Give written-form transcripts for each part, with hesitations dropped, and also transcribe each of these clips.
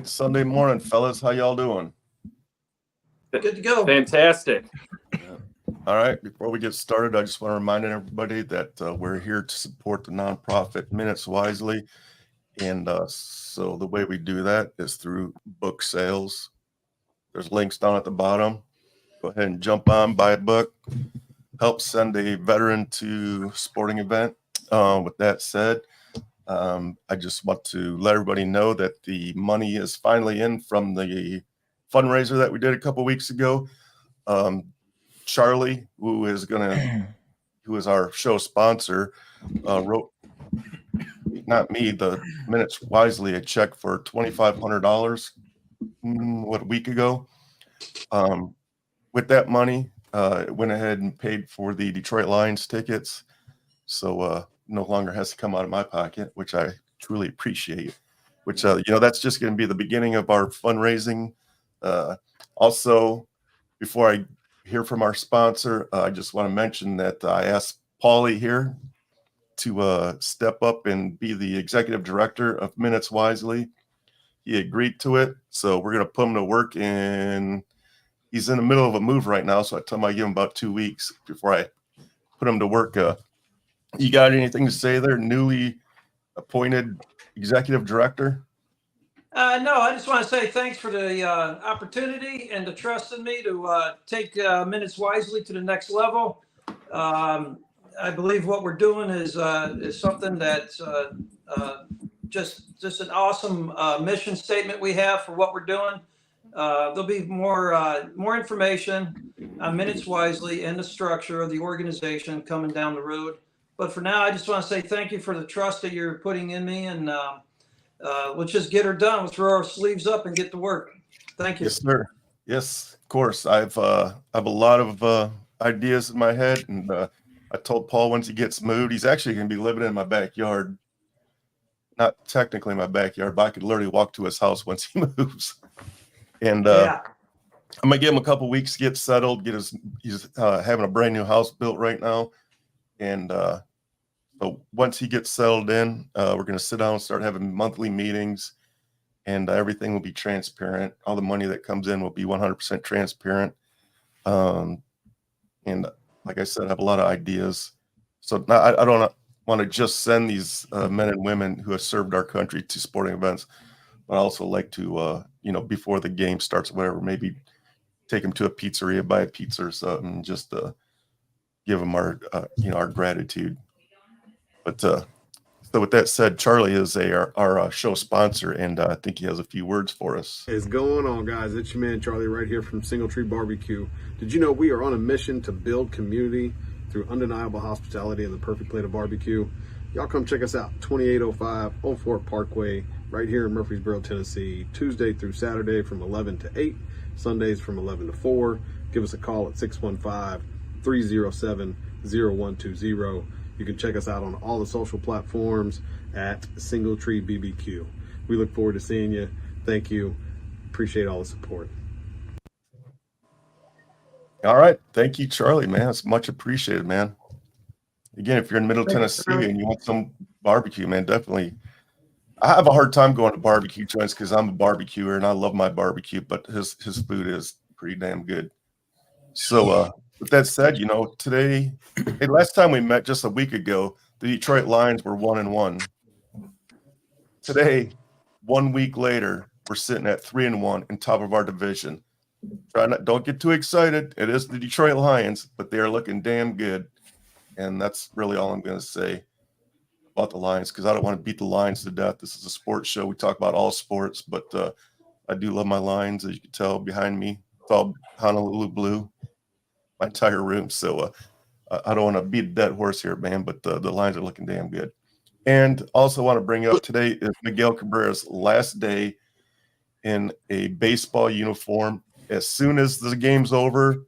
It's Sunday morning, fellas. How y'all doing? Good to go. Fantastic. All right. Before we get started, I just want to remind everybody that we're here to support the nonprofit Minutes Wisely. And so the way we do that is through book sales. There's links down at the bottom. Go ahead and jump on, buy a book, help send a veteran to sporting event. With that said, I just want to let everybody know that the money is finally in from the fundraiser that we did a couple weeks ago. Charlie, who is our show sponsor, wrote, not me, the Minutes Wisely, a check for $2,500 a week ago. With that money, it went ahead and paid for the Detroit Lions tickets. So no longer has to come out of my pocket, which I truly appreciate, which, that's just going to be the beginning of our fundraising. Also, before I hear from our sponsor, I just want to mention that I asked Paulie here to step up and be the executive director of Minutes Wisely. He agreed to it. So we're going to put him to work, and he's in the middle of a move right now. So I told him I'd give him about 2 weeks before I put him to work. You got anything to say there, newly appointed executive director? No, I just want to say thanks for the opportunity and the trust in me to take Minutes Wisely to the next level. I believe what we're doing is something that's just an awesome mission statement we have for what we're doing. There'll be more information on Minutes Wisely and the structure of the organization coming down the road. But for now, I just want to say thank you for the trust that you're putting in me, and let's just get her done. Let's roll our sleeves up and get to work. Thank you. Yes, sir. Yes, of course. I have a lot of ideas in my head, and I told Paul once he gets moved, he's actually going to be living in my backyard. Not technically my backyard, but I could literally walk to his house once he moves. And I'm going to give him a couple weeks to get settled. He's having a brand new house built right now. And so once he gets settled in, we're going to sit down and start having monthly meetings, and everything will be transparent. All the money that comes in will be 100% transparent. And like I said, I have a lot of ideas. So I don't want to just send these men and women who have served our country to sporting events, but I also like to, before the game starts, whatever, maybe take them to a pizzeria, buy a pizza or something, just to give them our gratitude. But so with that said, Charlie is our show sponsor, and I think he has a few words for us. What's going on, guys? It's your man Charlie right here from Single Tree Barbecue. Did you know we are on a mission to build community through undeniable hospitality and the perfect plate of barbecue? Y'all come check us out, 2805 Old Fort Parkway, right here in Murfreesboro, Tennessee, Tuesday through Saturday from 11 to 8, Sundays from 11 to 4. Give us a call at 615-307-0120. You can check us out on all the social platforms at Single Tree BBQ. We look forward to seeing you. Thank you. Appreciate all the support. All right. Thank you, Charlie, man. It's much appreciated, man. Again, if you're in Middle Tennessee and you want some barbecue, man, definitely. I have a hard time going to barbecue joints because I'm a barbecuer and I love my barbecue, but his food is pretty damn good. So with that said, today, last time we met just a week ago, the Detroit Lions were 1-1. Today, 1 week later, we're sitting at 3-1 in top of our division. Don't get too excited. It is the Detroit Lions, but they are looking damn good. And that's really all I'm going to say about the Lions, because I don't want to beat the Lions to death. This is a sports show. We talk about all sports, but I do love my Lions, as you can tell behind me. It's all Honolulu blue, my entire room. So I don't want to beat a dead horse here, man, but the Lions are looking damn good. And also want to bring up today is Miguel Cabrera's last day in a baseball uniform. As soon as the game's over,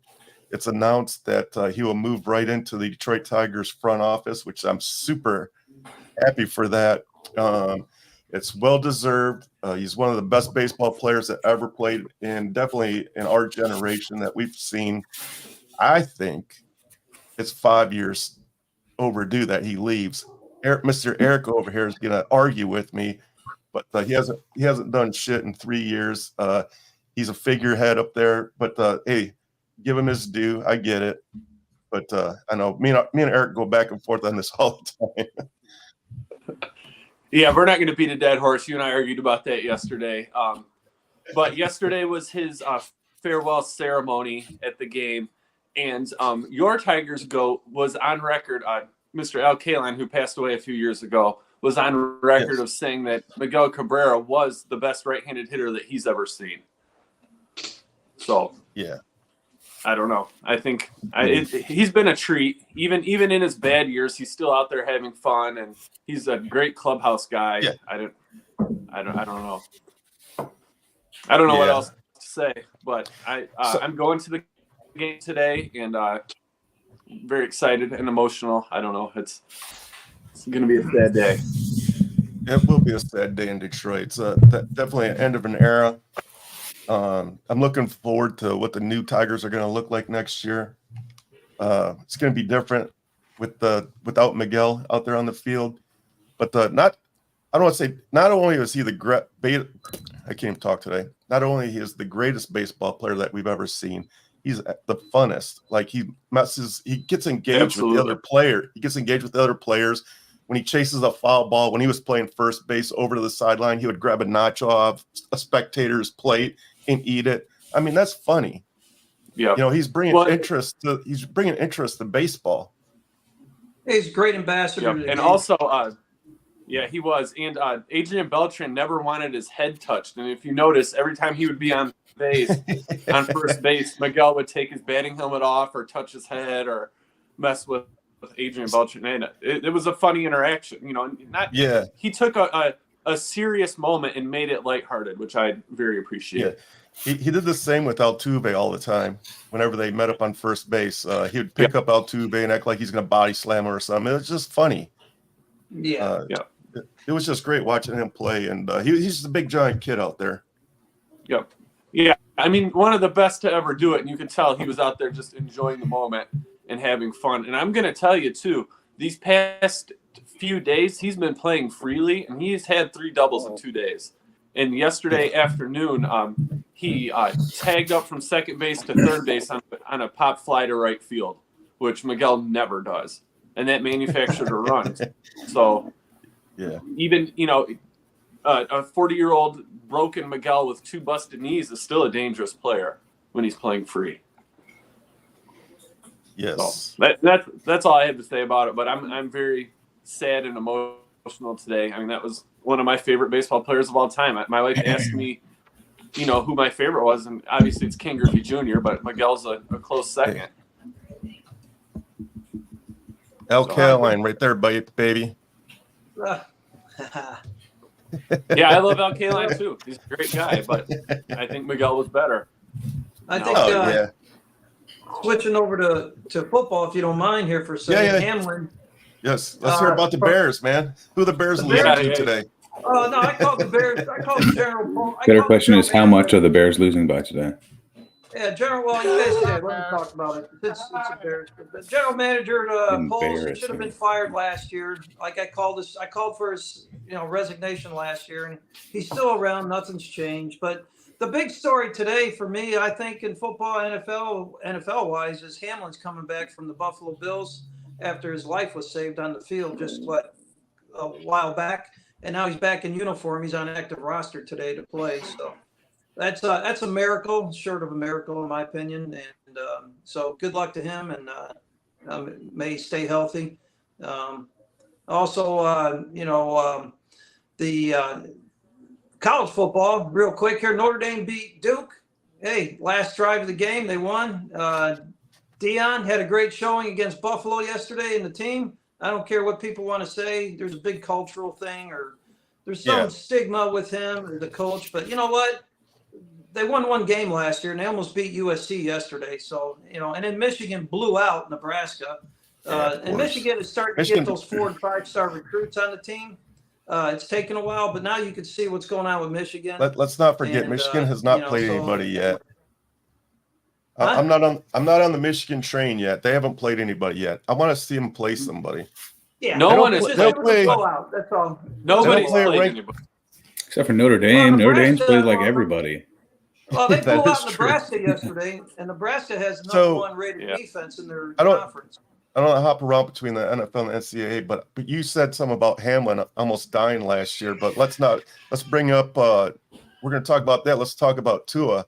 it's announced that he will move right into the Detroit Tigers front office, which I'm super happy for that. It's well-deserved. He's one of the best baseball players that ever played, and definitely in our generation that we've seen. I think it's 5 years overdue that he leaves. Mr. Eric over here is going to argue with me, but he hasn't done shit in 3 years. He's a figurehead up there, but hey, give him his due. I get it, but I know me and Eric go back and forth on this all the time. Yeah, we're not going to beat a dead horse. You and I argued about that yesterday. But yesterday was his farewell ceremony at the game, and your Tigers GOAT was on record. Mr. Al Kaline, who passed away a few years ago, was on record of saying that Miguel Cabrera was the best right-handed hitter that he's ever seen. So yeah, I don't know. I think he's been a treat. Even in his bad years, he's still out there having fun, and he's a great clubhouse guy. Yeah. I don't know. I don't know what else to say, but I'm going to the game today, and very excited and emotional. I don't know. It's going to be a sad day. It will be a sad day in Detroit. It's definitely an end of an era. I'm looking forward to what the new Tigers are going to look like next year. It's going to be different without Miguel out there on the field, but I don't want to say not only is he I can't even talk today. Not only he is the greatest baseball player that we've ever seen, he's the funnest. Like he gets engaged with the other player. He gets engaged with the other players. When he chases a foul ball, when he was playing first base over to the sideline, he would grab a nacho off a plate and eat it. I mean, that's funny. Yeah, he's bringing interest to baseball. He's a great ambassador. Yep. And also, he was. And Adrian Beltran never wanted his head touched. And if you notice, every time he would be on base, on first base, Miguel would take his batting helmet off or touch his head or mess with Adrian Beltran. And it was a funny interaction. He took a serious moment and made it lighthearted, which I very appreciate. Yeah. He did the same with Altuve all the time. Whenever they met up on first base, he would pick up Altuve and act like he's going to body slam him or something. It was just funny. Yeah. It was just great watching him play, and he's just a big giant kid out there. Yep. Yeah. I mean, one of the best to ever do it, and you can tell he was out there just enjoying the moment and having fun. And I'm going to tell you too, these past few days he's been playing freely, and he's had 3 doubles in 2 days. And yesterday afternoon, he tagged up from second base to third base on a pop fly to right field, which Miguel never does, and that manufactured a run. So, even a 40-year-old broken Miguel with 2 busted knees is still a dangerous player when he's playing free. Yes, so that's all I have to say about it. But I'm very sad and emotional today. I mean, that was one of my favorite baseball players of all time. My wife asked me, who my favorite was, and obviously it's Ken Griffey Jr., but Miguel's a close second. Al Kaline right there, baby. Yeah, I love Al Kaline too. He's a great guy, but I think Miguel was better. I think switching over to football, if you don't mind here for a second. Hamlin. Yes, let's hear about the Bears, man. Who are the Bears losing to today? Oh, no, I called the Bears. I called General Paul. Better question is, how much are the Bears losing by today? Yeah, you guys said, let me talk about it. It's embarrassing. The general manager, Poles, should have been fired last year. Like I called for his, resignation last year, and he's still around. Nothing's changed. But the big story today for me, I think, in football, NFL wise, is Hamlin's coming back from the Buffalo Bills after his life was saved on the field just a while back, and now he's back in uniform. He's on an active roster today to play. So that's a miracle, short of a miracle in my opinion. And so good luck to him, and may he stay healthy. Also, the college football, real quick here. Notre Dame beat Duke. Hey, last drive of the game, they won. Dion had a great showing against Buffalo yesterday in the team. I don't care what people want to say. There's a big cultural thing, or there's some stigma with him or the coach. But you know what? They won 1 game last year, and they almost beat USC yesterday. So, and then Michigan blew out Nebraska. And Michigan is starting to get those 4- and 5-star recruits on the team. It's taken a while, but now you can see what's going on with Michigan. Let's not forget, Michigan has not played anybody yet. I'm not on the Michigan train yet. They haven't played anybody yet. I want to see them play somebody. Yeah, no one is. They'll play. That's all. Nobody's played anybody. Except for Notre Dame. Notre Dame's Nebraska, played like everybody. Well, they That blew is out true. Nebraska yesterday, and Nebraska has the So, number one rated defense in their I don't- conference. I don't want to hop around between the NFL and the NCAA, but you said something about Hamlin almost dying last year. But let's bring up. We're going to talk about that. Let's talk about Tua.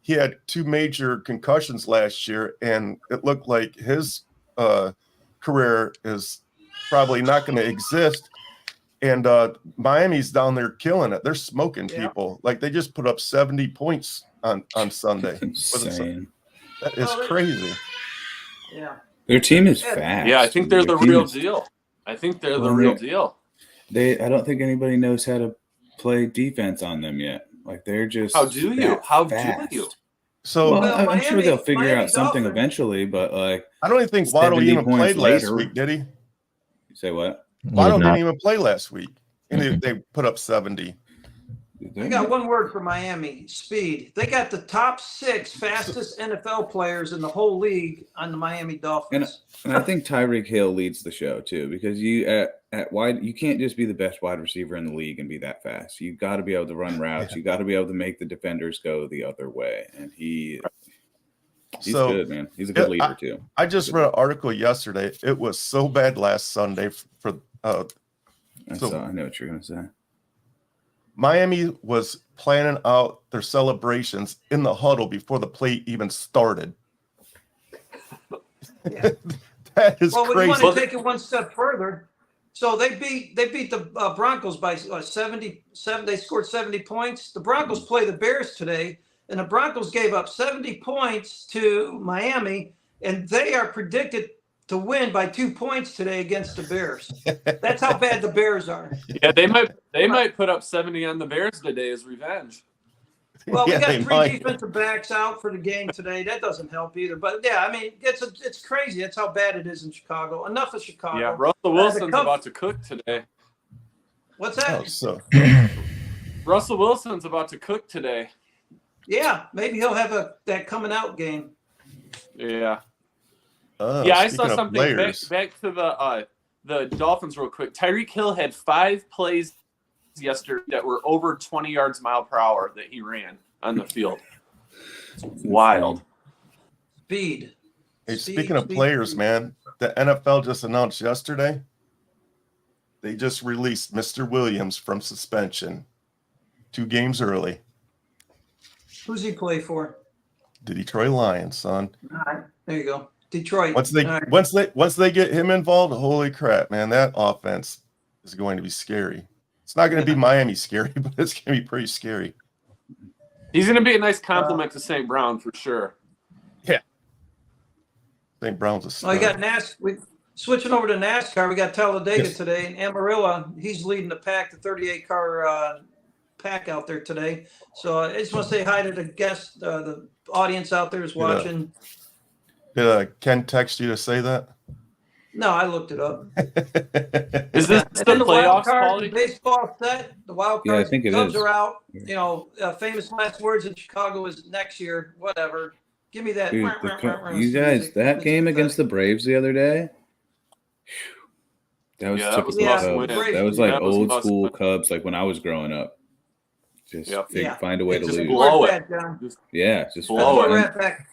He had 2 major concussions last year, and it looked like his career is probably not going to exist. And Miami's down there killing it. They're smoking people. Like they just put up 70 points on Sunday. Insane. That is crazy. Yeah. Their team is fast. Yeah, I think they're the real deal. I think they're the real deal. I don't think anybody knows how to play defense on them yet. Like they're just How do you? How do you? So well, I'm sure they'll figure Miami out something Dolphins. eventually, but like I don't even think Waddle 70 even played points last later. week, did he? You say what? Waddle didn't even play last week, and they put up 70. I got one word for Miami: speed. They got the top 6 fastest NFL players in the whole league on the Miami Dolphins. And I think Tyreek Hill leads the show too, because you at wide you can't just be the best wide receiver in the league and be that fast. You got to be able to run routes. You got to be able to make the defenders go the other way. And he's good, man. He's a good leader too. I just read an article yesterday. It was so bad last Sunday for I know what you're gonna say. Miami was planning out their celebrations in the huddle before the play even started. Yeah. That is Well, crazy. we want to take it one step further. So they beat the Broncos by 77. They scored 70 points. The Broncos play the Bears today, and the Broncos gave up 70 points to Miami, and they are predicted to win by 2 points today against the Bears. That's how bad the Bears are. Yeah, they might put up 70 on the Bears today as revenge. Well, we Yeah, got they 3 might. defensive backs out for the game today. That doesn't help either. But yeah, I mean, it's crazy. That's how bad it is in Chicago. Enough of Chicago. Yeah, Russell Wilson's about to cook today. What's that? Oh, so Russell Wilson's about to cook today. Yeah, maybe he'll have that coming out game. Yeah. Yeah, I saw speaking of something players, back to the Dolphins real quick. Tyreek Hill had 5 plays yesterday that were over 20 yards mile per hour that he ran on the field. Wild. Speed. Hey, speaking of players, man, the NFL just announced yesterday they just released Mr. Williams from suspension 2 games early. Who's he play for? The Detroit Lions, son. All right, there you go. Detroit. Once they get him involved, holy crap, man, that offense is going to be scary. It's not going to be Miami scary, but it's going to be pretty scary. He's going to be a nice compliment to St. Brown for sure. Yeah. St. Brown's a star. Oh, you got NASCAR. Switching over to NASCAR, we got Talladega today, and Amarillo, he's leading the pack, the 38-car pack out there today. So I just want to say hi to the guests, the audience out there is watching. Did Ken text you to say that? No, I looked it up. Is this the And the wild playoffs, card, the Paulie? baseball set, the wild Yeah, I cards, think it Cubs is. are out. You know, famous last words in Chicago is next year, whatever. Give me that. Dude, you guys, that game against the Braves the other day, that was Yeah, that was typical must Cubs. win. That was like That was old must school win. Cubs, like when I was growing up. Just find a way to Just lose. blow Where's it. that, John? Yeah, just Blow That's it. where we're at back.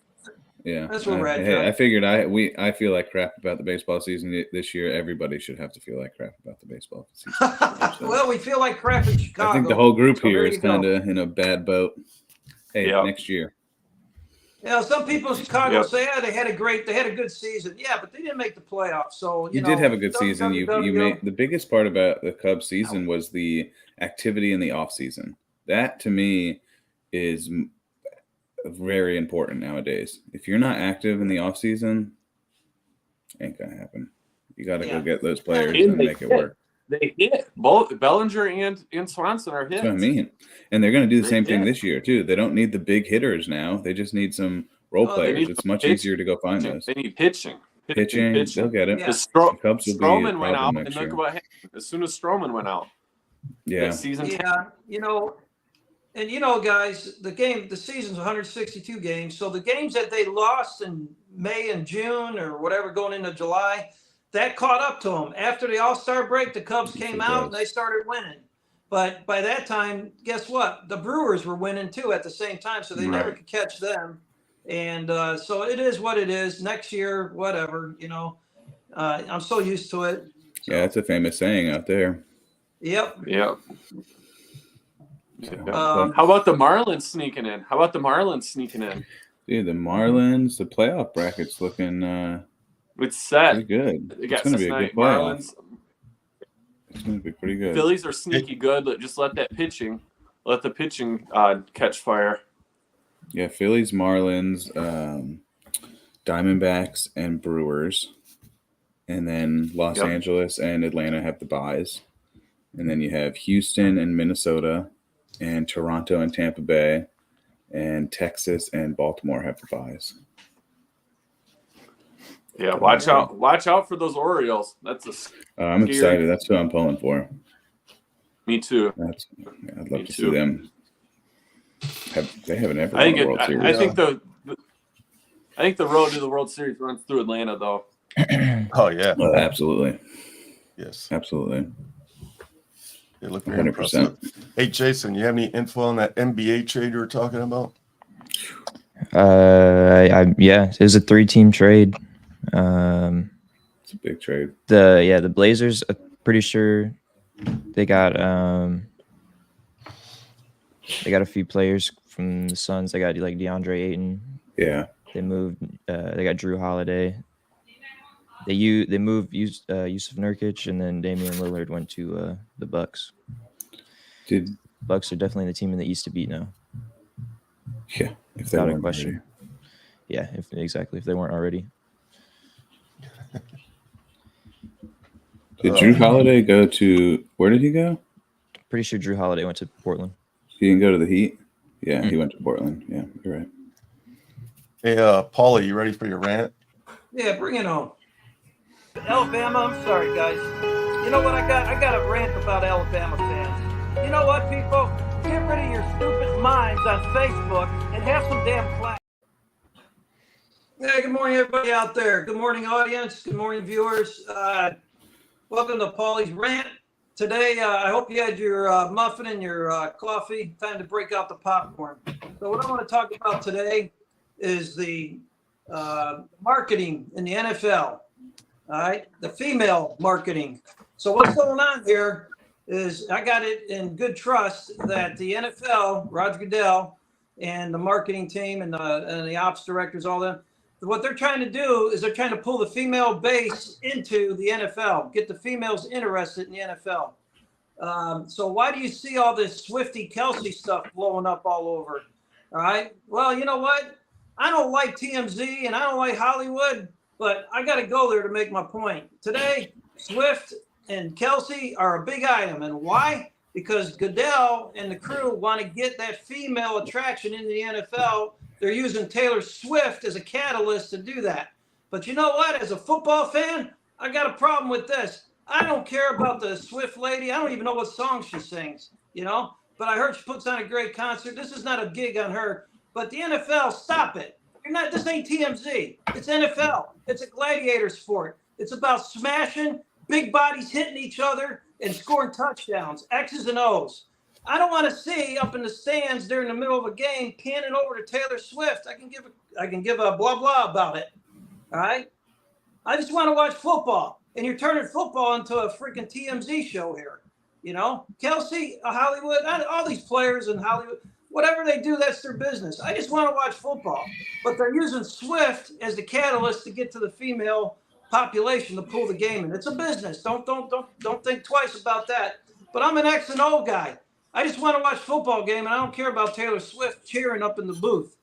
Yeah, That's where we're at, Hey, John. I figured I feel like crap about the baseball season this year. Everybody should have to feel like crap about the baseball season. Well, we feel like crap in Chicago. I think the whole group So here there is you go. kind of in a bad boat. Hey, Yeah. next year. You know, some people in Chicago Yep. say, they had a good season. Yeah, but they didn't make the playoffs. So You know, did have a good season. You WWW. made the biggest part about the Cubs season was the activity in the off season. That to me is very important nowadays. If you're not active in the off season, ain't gonna happen. You got to go get those players And and they make it hit. work. They hit. Both Bellinger and Swanson are hits. That's what I mean. And they're going to do the They same thing did. this year too. They don't need the big hitters now. They just need some role Oh, they players. need It's some much pitching. easier to go find those. They need pitching. Pitching, they'll get it. Yeah. Because The Cubs will be a Stroman went problem out, next and look year. what happened. As soon as Stroman went out, Yeah. that season. Yeah, guys, the season's 162 games. So the games that they lost in May and June or whatever going into July, that caught up to them. After the All-Star break, the Cubs came out and they started winning. But by that time, guess what? The Brewers were winning too at the same time, so they never could catch them. And so it is what it is. Next year, whatever, I'm so used to it. So. Yeah, it's a famous saying out there. Yep. Yep. How about the Marlins sneaking in? Dude, the Marlins, the playoff bracket's looking it's set. Pretty good. They got it's going to be a good playoff. Marlins. It's going to be pretty good. Phillies are sneaky good. Just let the pitching catch fire. Yeah, Phillies, Marlins, Diamondbacks, and Brewers. And then Los Angeles and Atlanta have the byes. And then you have Houston and Minnesota, and Toronto and Tampa Bay, and Texas and Baltimore have the byes. Yeah, watch out for those Orioles. That's I'm excited. That's who I'm pulling for. Me too. I'd love to see them. They haven't ever won a World Series. I think the road to the World Series runs through Atlanta, though. Oh yeah. Absolutely. Yes. Absolutely. They look very 100%. Impressive. Hey Jason, you have any info on that NBA trade you were talking about? Yeah, it was a 3-team trade. It's a big trade. The Blazers, I'm pretty sure they got a few players from the Suns. They got like DeAndre Ayton. Yeah. They moved. They got Drew Holiday. They moved Yusuf Nurkic, and then Damian Lillard went to the Bucks. Bucks are definitely the team in the East to beat now. Yeah, if without a question. Already. Yeah, if they weren't already. Did Drew Holiday go to where did he go? Pretty sure Drew Holiday went to Portland. He didn't go to the Heat? Yeah, he went to Portland. Yeah, you're right. Hey, Paulie, you ready for your rant? Yeah, bring it on. Alabama, I'm sorry, guys. You know what I got? I got a rant about Alabama fans. You know what, people? Get rid of your stupid minds on Facebook and have some damn class. Hey, good morning, everybody out there. Good morning, audience. Good morning, viewers. Welcome to Paulie's Rant. Today, I hope you had your muffin and your coffee. Time to break out the popcorn. So what I want to talk about today is the marketing in the NFL. All right, the female marketing. So what's going on here is I got it in good trust that the NFL, Roger Goodell, and the marketing team and the ops directors, all them, what they're trying to do is they're trying to pull the female base into the NFL, get the females interested in the NFL. So why do you see all this Swifty Kelsey stuff blowing up all over? All right. Well, you know what? I don't like TMZ and I don't like Hollywood, but I got to go there to make my point. Today, Swift and Kelsey are a big item. And why? Because Goodell and the crew want to get that female attraction into the NFL. They're using Taylor Swift as a catalyst to do that. But you know what? As a football fan, I got a problem with this. I don't care about the Swift lady. I don't even know what song she sings, but I heard she puts on a great concert. This is not a gig on her. But the NFL, stop it. This ain't TMZ. It's NFL. It's a gladiator sport. It's about smashing, big bodies hitting each other and scoring touchdowns, X's and O's. I don't want to see up in the stands during the middle of a game panning over to Taylor Swift. I can give a blah blah about it. All right. I just want to watch football, and you're turning football into a freaking TMZ show here. Kelsey, Hollywood, all these players in Hollywood. Whatever they do, that's their business. I just want to watch football. But they're using Swift as the catalyst to get to the female population to pull the game in. It's a business. Don't think twice about that. But I'm an X and O guy. I just want to watch football game, and I don't care about Taylor Swift cheering up in the booth.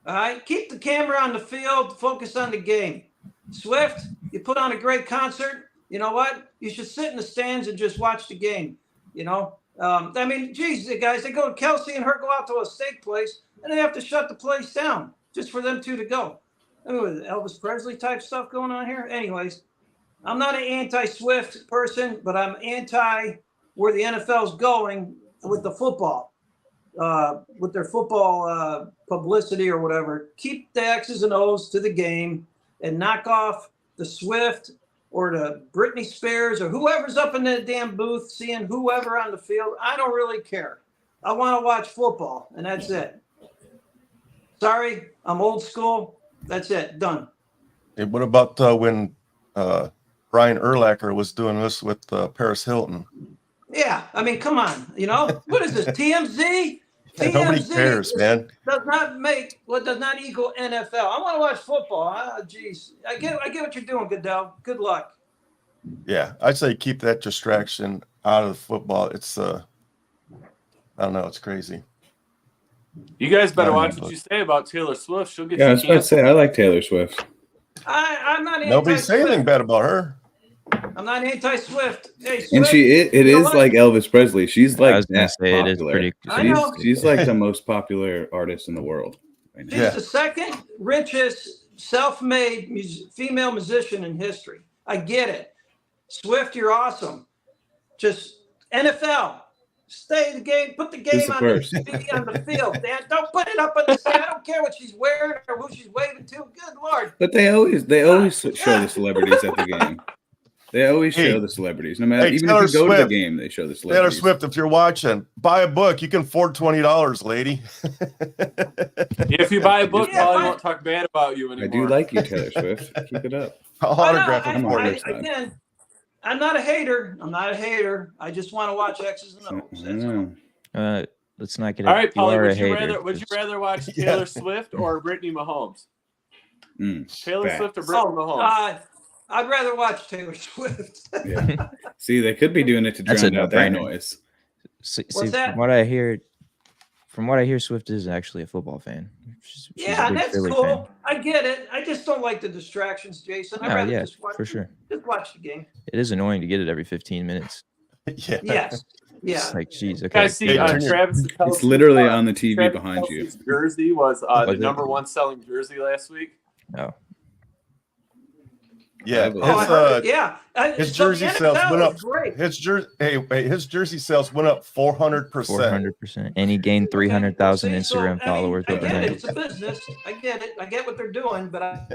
All right? Keep the camera on the field. Focus on the game. Swift, you put on a great concert. You know what? You should sit in the stands and just watch the game. Geez, guys, they go to Kelsey and her go out to a steak place, and they have to shut the place down just for them two to go. Elvis Presley type stuff going on here. Anyways, I'm not an anti-Swift person, but I'm anti where the NFL's going with the football, with their football publicity or whatever. Keep the X's and O's to the game and knock off the Swift or to Britney Spears or whoever's up in that damn booth seeing whoever on the field. I don't really care. I want to watch football, and that's it. Sorry, I'm old school. That's it. Done. Hey, what about when Brian Urlacher was doing this with Paris Hilton? Yeah, I mean, come on. You know, what is this, TMZ? Nobody cares, man. Does not equal NFL. I want to watch football. Geez, I get what you're doing, Goodell. Good luck. Yeah, I'd say keep that distraction out of the football. It's I don't know, it's crazy. You guys better Yeah, watch but- what you say about Taylor Swift. She'll get Yeah, I you was about to say canceled. I like Taylor Swift. I'm not Nobody say anything anti-Swift. bad about her. I'm not anti-Swift. Hey, Swift, And it you know is what? like Elvis Presley. She's I like was gonna that say it is popular. pretty. I know. She's like the most popular artist in the world right now. She's Yeah. the second richest self-made female musician in history. I get it. Swift, you're awesome. Just NFL. Stay the game. Put the Who's game the on first? the field, man. Don't put it up on the stand. I don't care what she's wearing or who she's waving to. Good Lord. But they always show the celebrities at the game. They always Hey. show the celebrities. No matter, Hey, even Taylor if you go to the Swift. game, they show the Taylor celebrities. Swift, if you're watching, buy a book. You can afford $20, lady. If you buy a book, Yeah, Polly fine. won't talk bad about you I anymore. do like you, Taylor Swift. Keep it up. I'll I know, autograph it for you. again, I'm not a hater. I just want to watch X's and O's. That's all. Let's not get. All right, You Polly, are a would you hater. rather watch Yeah. Taylor Swift or Brittany Mahomes? Taylor Facts. Swift or Brittany Mahomes? I'd rather watch Taylor Swift. Yeah. See, they could be doing it to That's a drown out that no-brainer. noise. See, What's that? from what I hear, Swift is actually a football fan. She's a Yeah, big that's Philly cool. fan. I get it. I just don't like the distractions, Jason. I'd No, rather yeah, just watch for sure. Just watch the game. It is annoying to get it every 15 minutes. Yeah. Yes. Yeah. It's like, geez, You okay. guys see Hey, turn your- Travis Kelce, It's literally on the TV Travis behind you. Kelce's jersey was the Was it? number one selling jersey last week. No. Yeah. Oh, I heard it. His So the jersey sales NFL went up. is great. His jersey sales went up 400%. 400%. And he gained 300,000 See, so, Instagram I mean, followers I get it. overnight. It's a business. I get it. I get what they're doing, but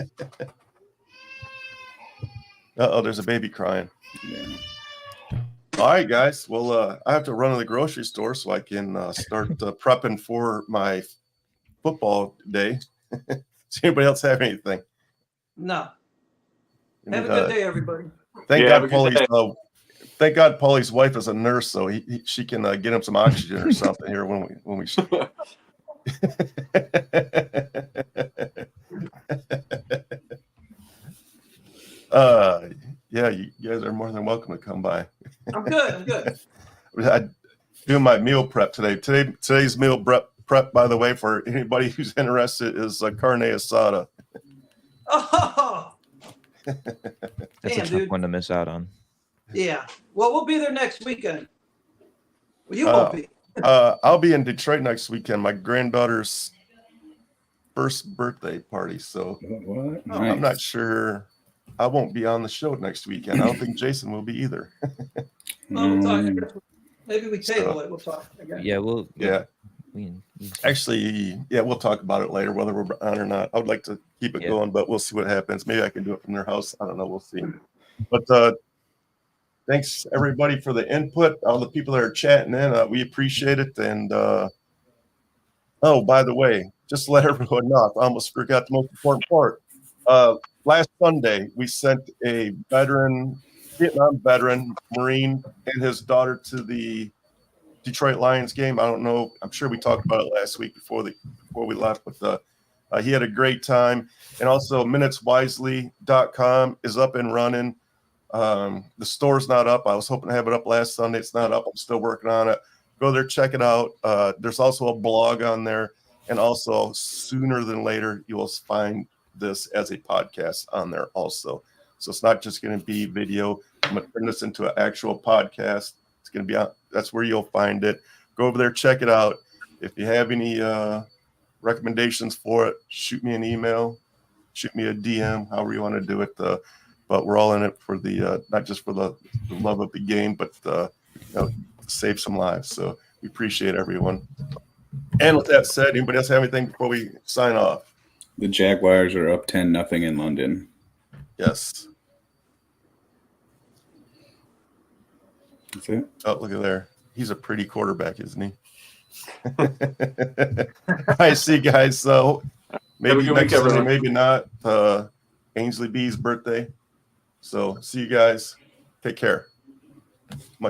There's a baby crying. Yeah. All right, guys. Well, I have to run to the grocery store so I can start prepping for my football day. Does anybody else have anything? no. And, Have a good day, everybody. Thank Yeah, have a God, good Paulie's. Thank God, Paulie's wife is a nurse, so she can get him some oxygen or something here when we. Yeah, you guys are more than welcome to come by. I'm good. I'm good. I do my meal prep today. Today's meal prep, by the way, for anybody who's interested, is carne asada. Oh, That's Damn, a tough dude. one to miss out on. yeah. Well, we'll be there next weekend. Well, you Oh. won't be. I'll be in Detroit next weekend. My granddaughter's first birthday party, so What? Oh, I'm not Nice. sure. I won't be on the show next weekend. I don't think Jason will be either. No, we'll talk. Mm, Maybe we table it. We'll talk. Okay. Yeah, we'll. Yeah. We, Actually, yeah, we'll talk about it later, whether we're on or not. I would like to keep it Yeah. going, but we'll see what happens. Maybe I can do it from their house. I don't know. We'll see. But thanks everybody for the input. All the people that are chatting in, we appreciate it. And oh, by the way, just to let everyone know, I almost forgot the most important part. Last Sunday, we sent a Vietnam veteran Marine and his daughter to the Detroit Lions game. I don't know. I'm sure we talked about it last week before we left, but he had a great time. And also minuteswisely.com is up and running. The store's not up. I was hoping to have it up last Sunday. It's not up. I'm still working on it. Go there, check it out. There's also a blog on there. And also sooner than later, you will find this as a podcast on there also. So it's not just going to be video. I'm going to turn this into an actual podcast. It's going to be on. That's where you'll find it. Go over there, check it out. If you have any recommendations for it, shoot me an email, shoot me a DM, however you want to do it. But we're all in it for the not just for the love of the game, but to save some lives. So we appreciate everyone. And with that said, anybody else have anything before we sign off? The Jaguars are up 10-0 in London. Yes. That's it. Oh, look at there. He's a pretty quarterback, isn't he? I see, guys. So maybe good next week, Sunday, everyone. maybe not. Ainsley B's birthday. So see you guys. Take care. Much